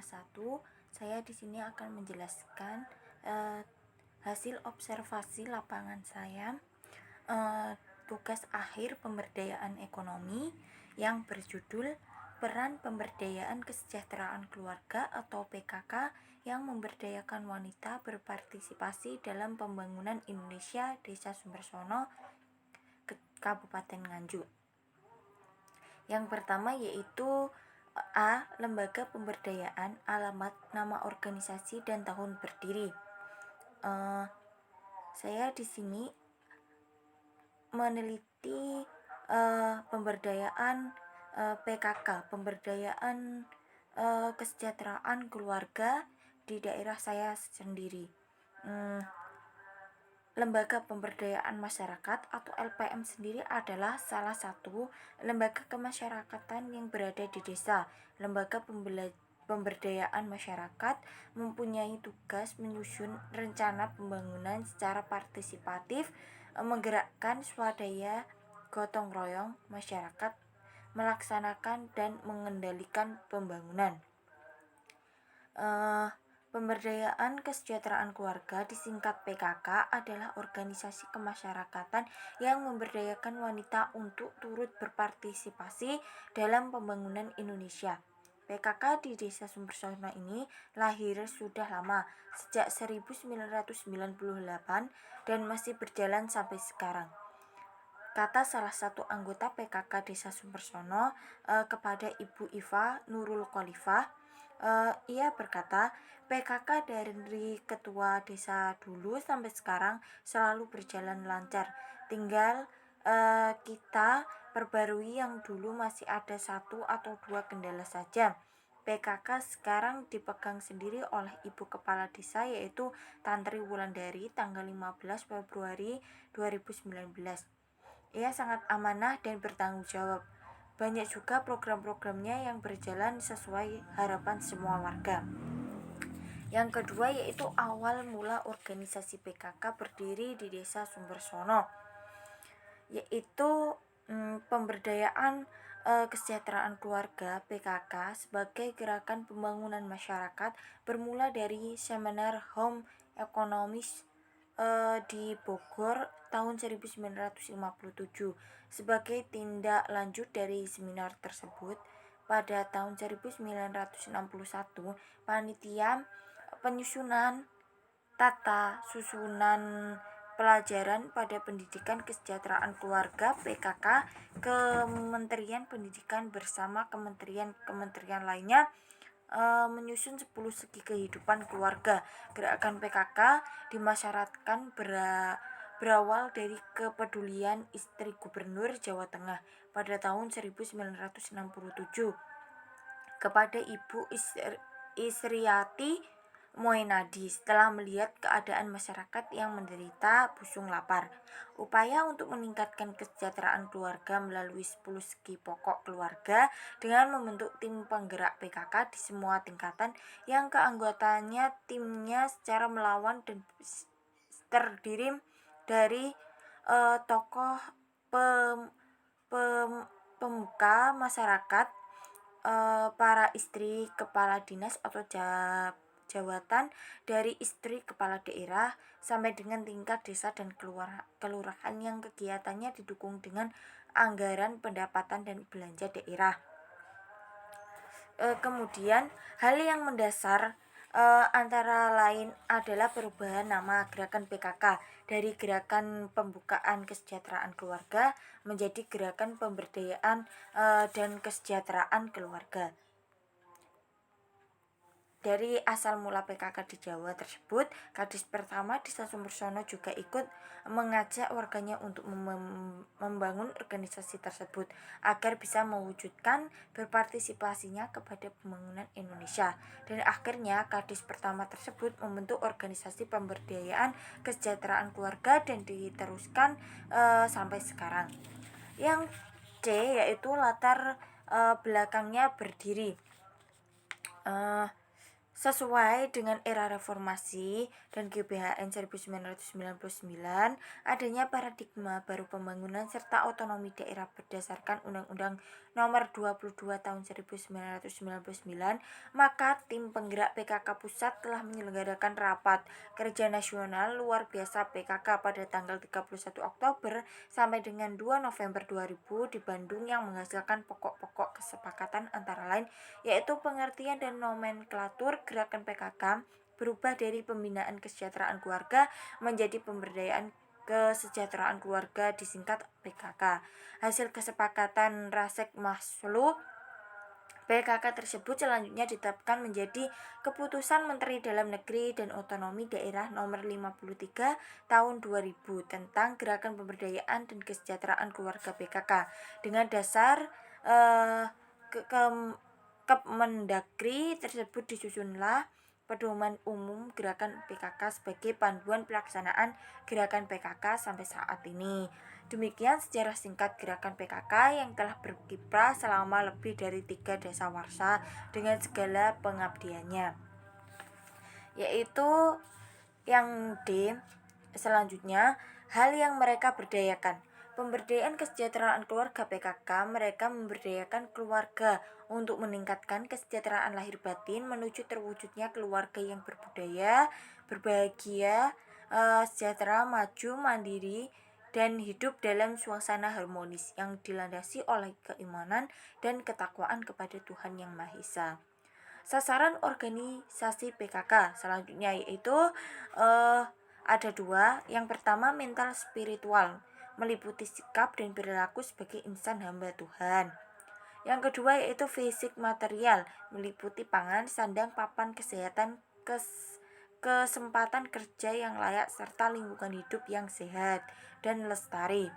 2021, saya di sini akan menjelaskan hasil observasi lapangan saya, tugas akhir pemberdayaan ekonomi yang berjudul Peran Pemberdayaan Kesejahteraan Keluarga atau PKK yang memberdayakan wanita berpartisipasi dalam pembangunan Indonesia Desa Sumbersono, Kabupaten Nganjuk. Yang pertama yaitu A. Lembaga Pemberdayaan, alamat, nama organisasi, dan tahun berdiri. Saya di sini meneliti pemberdayaan PKK, pemberdayaan kesejahteraan keluarga di daerah saya sendiri. Lembaga Pemberdayaan Masyarakat atau LPM sendiri adalah salah satu lembaga kemasyarakatan yang berada di desa. Lembaga pemberdayaan masyarakat mempunyai tugas menyusun rencana pembangunan secara partisipatif, menggerakkan swadaya gotong royong masyarakat, melaksanakan dan mengendalikan pembangunan. Pemberdayaan Kesejahteraan Keluarga disingkat PKK adalah organisasi kemasyarakatan yang memberdayakan wanita untuk turut berpartisipasi dalam pembangunan Indonesia. PKK di Desa Sumbersono ini lahir sudah lama, sejak 1998 dan masih berjalan sampai sekarang. Kata salah satu anggota PKK Desa Sumbersono kepada Ibu Iva Nurul Khalifah, ia berkata, PKK dari ketua desa dulu sampai sekarang selalu berjalan lancar. Tinggal kita perbarui yang dulu masih ada satu atau dua kendala saja. PKK sekarang dipegang sendiri oleh Ibu Kepala Desa yaitu Tantri Wulandari tanggal 15 Februari 2019. Ia sangat amanah dan bertanggung jawab. Banyak juga program-programnya yang berjalan sesuai harapan semua warga. Yang kedua yaitu awal mula organisasi PKK berdiri di Desa Sumbersono, yaitu pemberdayaan kesejahteraan keluarga PKK sebagai gerakan pembangunan masyarakat bermula dari seminar Home Economics di Bogor tahun 1957. Sebagai tindak lanjut dari seminar tersebut, pada tahun 1961 panitia penyusunan tata susunan pelajaran pada pendidikan kesejahteraan keluarga PKK Kementerian Pendidikan bersama kementerian lainnya menyusun 10 segi kehidupan keluarga. Gerakan PKK dimasyaratkan berawal dari kepedulian istri Gubernur Jawa Tengah pada tahun 1967 kepada Ibu Isriati Moenadi setelah melihat keadaan masyarakat yang menderita busung lapar. Upaya untuk meningkatkan kesejahteraan keluarga melalui 10 segi pokok keluarga dengan membentuk tim penggerak PKK di semua tingkatan yang keanggotaannya timnya secara melawan dan terdiri dari tokoh pemuka masyarakat, para istri kepala dinas atau jabatan dari istri kepala daerah sampai dengan tingkat desa dan kelurahan yang kegiatannya didukung dengan anggaran pendapatan dan belanja daerah. Kemudian hal yang mendasar antara lain adalah perubahan nama gerakan PKK dari Gerakan Pembukaan Kesejahteraan Keluarga menjadi Gerakan Pemberdayaan dan Kesejahteraan Keluarga. Dari asal mula PKK di Jawa tersebut, Kadis pertama Desa Sumbersono juga ikut mengajak warganya untuk membangun organisasi tersebut agar bisa mewujudkan berpartisipasinya kepada pembangunan Indonesia. Dan akhirnya Kadis pertama tersebut membentuk organisasi pemberdayaan kesejahteraan keluarga dan diteruskan sampai sekarang. Yang C yaitu latar belakangnya berdiri. Sesuai dengan era reformasi dan GBHN 1999, adanya paradigma baru pembangunan serta otonomi daerah berdasarkan Undang-Undang nomor 22 tahun 1999, maka tim penggerak PKK Pusat telah menyelenggarakan rapat kerja nasional luar biasa PKK pada tanggal 31 Oktober sampai dengan 2 November 2000 di Bandung yang menghasilkan pokok-pokok kesepakatan antara lain yaitu pengertian dan nomenklatur gerakan PKK berubah dari pembinaan kesejahteraan keluarga menjadi pemberdayaan kesejahteraan keluarga disingkat PKK. Hasil kesepakatan Rasek Maslu PKK tersebut selanjutnya ditetapkan menjadi Keputusan Menteri Dalam Negeri dan Otonomi Daerah Nomor 53 Tahun 2000 tentang Gerakan Pemberdayaan dan Kesejahteraan Keluarga PKK. Dengan dasar Kemendagri tersebut disusunlah Pedoman Umum Gerakan PKK sebagai panduan pelaksanaan Gerakan PKK sampai saat ini. Demikian sejarah singkat Gerakan PKK yang telah berkiprah selama lebih dari 3 dasawarsa dengan segala pengabdiannya. Yaitu yang D, selanjutnya hal yang mereka berdayakan. Pemberdayaan kesejahteraan keluarga PKK, mereka memberdayakan keluarga untuk meningkatkan kesejahteraan lahir batin menuju terwujudnya keluarga yang berbudaya, berbahagia, sejahtera, maju, mandiri, dan hidup dalam suasana harmonis yang dilandasi oleh keimanan dan ketakwaan kepada Tuhan Yang Maha Esa. Sasaran organisasi PKK selanjutnya yaitu ada 2. Yang pertama mental spiritual, meliputi sikap dan perilaku sebagai insan hamba Tuhan. Yang kedua yaitu fisik material, meliputi pangan, sandang, papan, kesehatan, kesempatan kerja yang layak serta lingkungan hidup yang sehat dan lestari.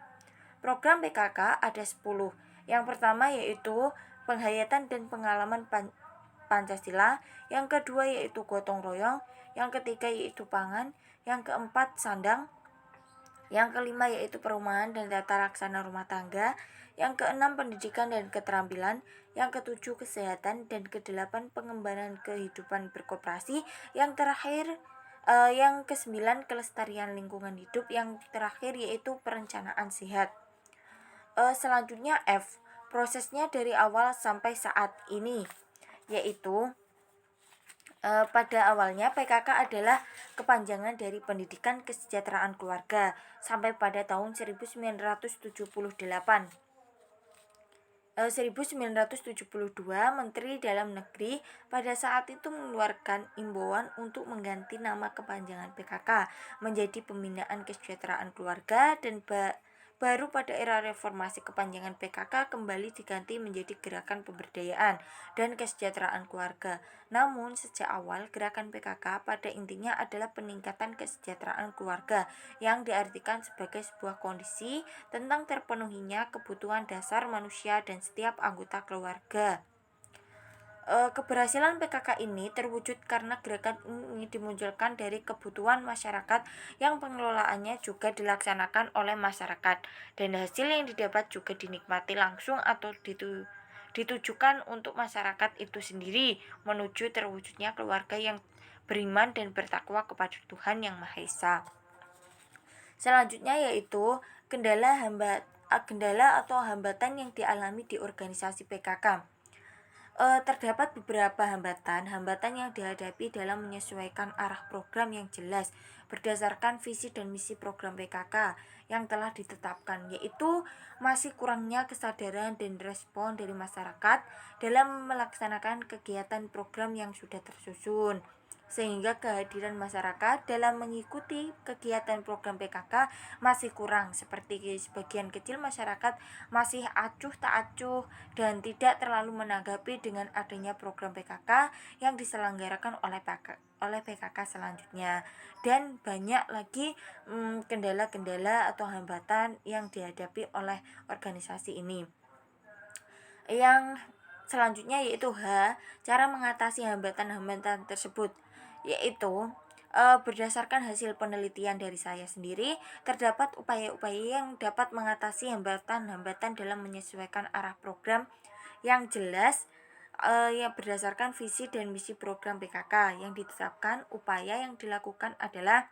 Program PKK ada 10. Yang pertama yaitu penghayatan dan pengalaman Pancasila, yang kedua yaitu gotong royong, yang ketiga yaitu pangan, yang keempat sandang, yang kelima yaitu perumahan dan tata laksana rumah tangga, yang keenam pendidikan dan keterampilan, yang ketujuh kesehatan, dan kedelapan pengembangan kehidupan berkoperasi, yang terakhir yang kesembilan kelestarian lingkungan hidup, yang terakhir yaitu perencanaan sehat. Selanjutnya F, prosesnya dari awal sampai saat ini, yaitu pada awalnya PKK adalah kepanjangan dari Pendidikan Kesejahteraan Keluarga sampai pada tahun 1978. 1972 Menteri Dalam Negeri pada saat itu mengeluarkan imbauan untuk mengganti nama kepanjangan PKK menjadi Pembinaan Kesejahteraan Keluarga dan baru pada era reformasi kepanjangan PKK kembali diganti menjadi Gerakan Pemberdayaan dan Kesejahteraan Keluarga. Namun sejak awal gerakan PKK pada intinya adalah peningkatan kesejahteraan keluarga yang diartikan sebagai sebuah kondisi tentang terpenuhinya kebutuhan dasar manusia dan setiap anggota keluarga. Keberhasilan PKK ini terwujud karena gerakan ini dimunculkan dari kebutuhan masyarakat yang pengelolaannya juga dilaksanakan oleh masyarakat dan hasil yang didapat juga dinikmati langsung atau ditujukan untuk masyarakat itu sendiri menuju terwujudnya keluarga yang beriman dan bertakwa kepada Tuhan Yang Maha Esa. Selanjutnya yaitu kendala atau hambatan yang dialami di organisasi PKK. Terdapat beberapa hambatan yang dihadapi dalam menyesuaikan arah program yang jelas berdasarkan visi dan misi program PKK yang telah ditetapkan, yaitu masih kurangnya kesadaran dan respon dari masyarakat dalam melaksanakan kegiatan program yang sudah tersusun, sehingga kehadiran masyarakat dalam mengikuti kegiatan program PKK masih kurang, seperti sebagian kecil masyarakat masih acuh tak acuh dan tidak terlalu menanggapi dengan adanya program PKK yang diselenggarakan oleh PKK selanjutnya, dan banyak lagi kendala-kendala atau hambatan yang dihadapi oleh organisasi ini. Yang selanjutnya yaitu H, cara mengatasi hambatan-hambatan tersebut, yaitu berdasarkan hasil penelitian dari saya sendiri, terdapat upaya-upaya yang dapat mengatasi hambatan-hambatan dalam menyesuaikan arah program yang jelas yang berdasarkan visi dan misi program PKK yang ditetapkan. Upaya yang dilakukan adalah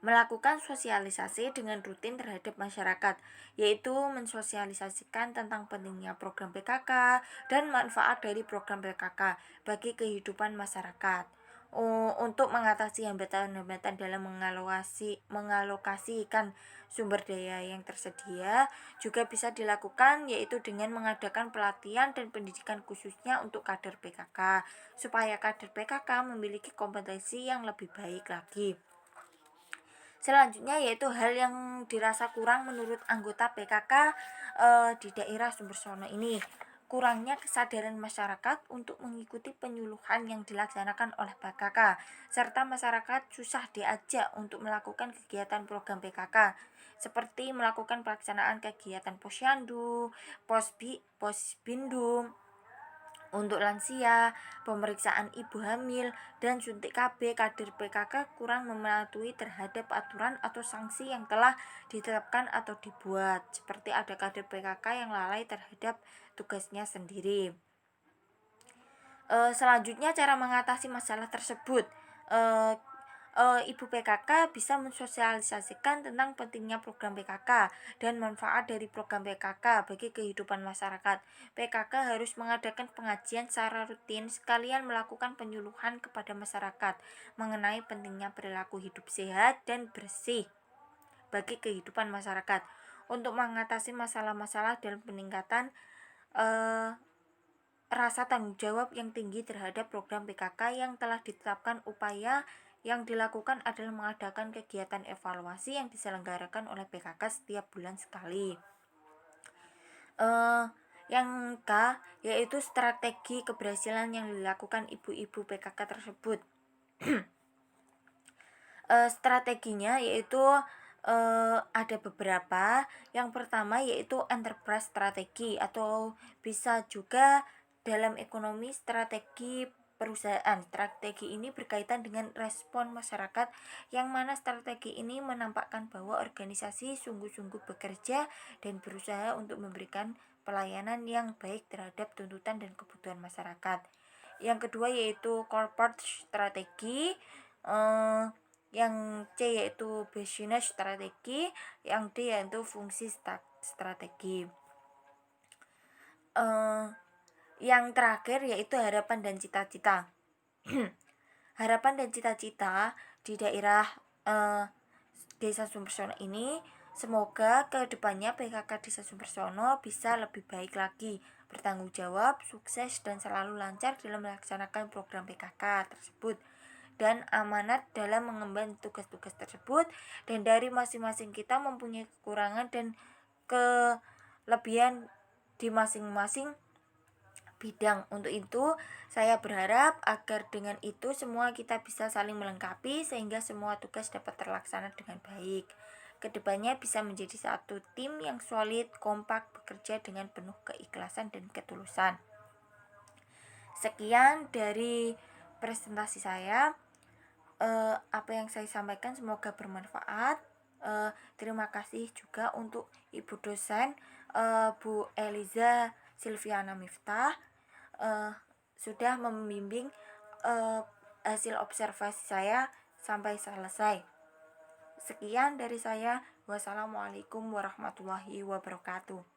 Melakukan sosialisasi dengan rutin terhadap masyarakat, yaitu mensosialisasikan tentang pentingnya program PKK dan manfaat dari program PKK bagi kehidupan masyarakat. Untuk mengatasi hambatan-hambatan dalam mengalokasikan sumber daya yang tersedia juga bisa dilakukan, yaitu dengan mengadakan pelatihan dan pendidikan khususnya untuk kader PKK supaya kader PKK memiliki kompetensi yang lebih baik lagi. Selanjutnya yaitu hal yang dirasa kurang menurut anggota PKK di daerah Sumbersono ini, kurangnya kesadaran masyarakat untuk mengikuti penyuluhan yang dilaksanakan oleh PKK, serta masyarakat susah diajak untuk melakukan kegiatan program PKK seperti melakukan pelaksanaan kegiatan posyandu, posbindu untuk lansia, pemeriksaan ibu hamil, dan suntik KB. Kader PKK kurang mematuhi terhadap aturan atau sanksi yang telah ditetapkan atau dibuat, seperti ada kader PKK yang lalai terhadap tugasnya sendiri. Selanjutnya cara mengatasi masalah tersebut. E, Ibu PKK bisa mensosialisasikan tentang pentingnya program PKK dan manfaat dari program PKK bagi kehidupan masyarakat. PKK harus mengadakan pengajian secara rutin sekalian melakukan penyuluhan kepada masyarakat mengenai pentingnya perilaku hidup sehat dan bersih bagi kehidupan masyarakat. Untuk mengatasi masalah-masalah dan peningkatan eh, rasa tanggung jawab yang tinggi terhadap program PKK yang telah ditetapkan, upaya yang dilakukan adalah mengadakan kegiatan evaluasi yang diselenggarakan oleh PKK setiap bulan sekali. Yang K yaitu strategi keberhasilan yang dilakukan ibu-ibu PKK tersebut. Strateginya yaitu ada beberapa. Yang pertama yaitu enterprise strategi, atau bisa juga dalam ekonomi strategi perusahaan. Strategi ini berkaitan dengan respon masyarakat, yang mana strategi ini menampakkan bahwa organisasi sungguh-sungguh bekerja dan berusaha untuk memberikan pelayanan yang baik terhadap tuntutan dan kebutuhan masyarakat. Yang kedua yaitu corporate strategi. Yang C yaitu business strategi, yang D yaitu fungsi strategi. Yang terakhir yaitu harapan dan cita-cita. Harapan dan cita-cita di daerah Desa Sumbersono ini, semoga kedepannya PKK Desa Sumbersono bisa lebih baik lagi, bertanggung jawab, sukses, dan selalu lancar dalam melaksanakan program PKK tersebut dan amanat dalam mengemban tugas-tugas tersebut. Dan dari masing-masing kita mempunyai kekurangan dan kelebihan di masing-masing bidang. Untuk itu saya berharap agar dengan itu semua kita bisa saling melengkapi sehingga semua tugas dapat terlaksana dengan baik. Kedepannya bisa menjadi satu tim yang solid, kompak, bekerja dengan penuh keikhlasan dan ketulusan. Sekian dari presentasi saya. Apa yang saya sampaikan semoga bermanfaat. Terima kasih juga untuk Ibu dosen Bu Eliza Silviana Miftah sudah membimbing hasil observasi saya sampai selesai. Sekian dari saya. Wassalamualaikum warahmatullahi wabarakatuh.